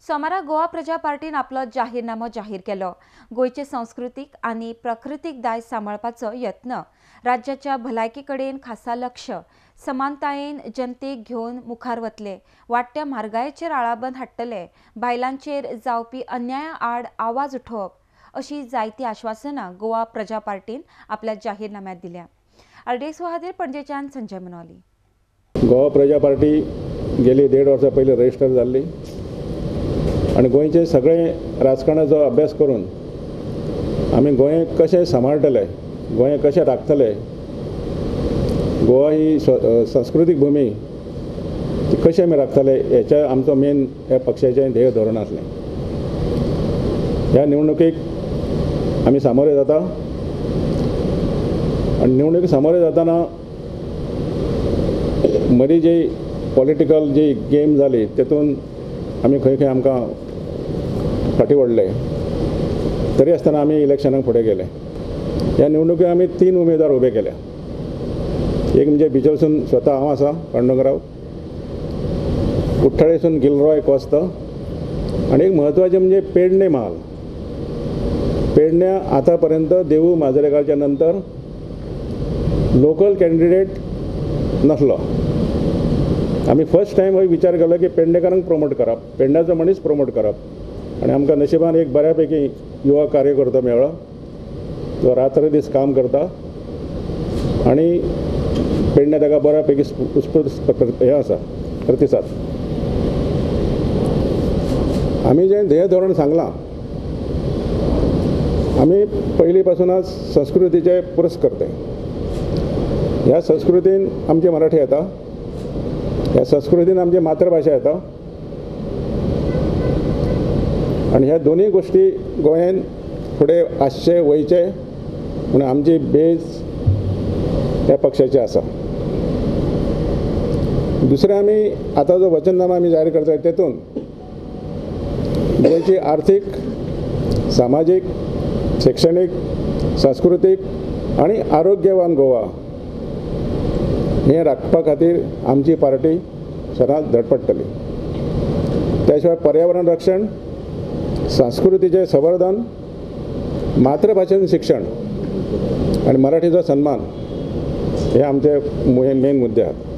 सोमारा गोवा प्रजा पार्टीन आपलो जाहीरनामो जाहीर केलो। गोयचे संस्कृतीक आनी प्राकृतीक दायज सांबाळपाचो यत्न, राज्याच्या भलायकी कडेन खासा लक्ष, समानतायेन जनतेक घेवन मुखार वतले, वाडट्या म्हारगायेचेर आळाबंद हाडटले, बायलांचेर जावपी अन्याया आड आवाज उठोवप अशी जायती आश्वासनां गोवा प्रजा पार्टीन आपल्या जाहीरनाम्यांत दिल्या। RDX खातीर पणजेच्यान संजय मनोली। गोवा प्रजा पार्टी गेली 1.5 वर्सां पयलीं रजिस्टर जाल्ली आनी गोंयचे सगळे राजकारणाचो अभ्यास करून आमी गोंय कशें सांबाळटले, गोंय कशें राखतले, गोवा ही संस्कृतीक भूमी ती कशें आमी राखतले हेचे आमचो मेन ह्या पक्षाचें ध्येय धोरण आसलें। ह्या निवडणुकीक आमी सामोरे जाता आनी निवडणुकीक सामोरे जाताना मदीं जी पॉलिटिकल जी गेम जाली तेतून आमी खंय खंय आमकां फाटीं पडले, तरी आसतना आमी इलेक्शनाक फुडें गेले। ह्या निवडणुकीक आमी 3 उमेदवार उबे केल्या। एक म्हणजे बिजलसून स्वता हांव आसा पांडुरंगराव, कुठ्ठाळेसून गिलरॉय कोस्त आनी एक म्हत्वाचें म्हणजे पेडणे महाल। पेडण्या आतां पर्यंत देवू माजरेकारच्या नंतर लोकल कॅन्डिडेट नसलो। आमी फर्स्ट टायम हो विचार केलो की पेडणेकारांक प्रमोट करप, पेडण्याचो मनीस प्रमोट करप, आनी आमकां नशिबान एक बऱ्यापैकी युवा कार्यकर्तो मेळ्ळो जो रात्र दीस काम करता आनी पेडणे ताका बऱ्यापैकी उत्स्फूर्त हे आसा प्रतिसाद। आमी जें ध्येय धोरण सांगलां, आमी पयलीं पासूनच संस्कृतीचे पुरस्कर्ते। ह्या संस्कृतीन आमची मराठी येता, ह्या संस्कृतीन आमची मातृभाषा येता आनी ह्या दोनूय गोश्टी गोंयान फुडें आसचे वयचे म्हणून आमची बेज ह्या पक्षाची आसा। दुसरें आमी आतां जो वचननामा आमी जाहीर करता तेतून गोंयची आर्थीक, सामाजीक, शैक्षणीक, सांस्कृतीक आनी आरोग्यवान गोवा हें राखपा खातीर आमची पार्टी सदांच धडपडटली। त्या शिवाय पर्यावरण रक्षण, संस्कृतीचें संवर्धन, मातृभाशेन शिक्षण आनी मराठीचो सन्मान हे आमचे मेन मुद्दे आसात।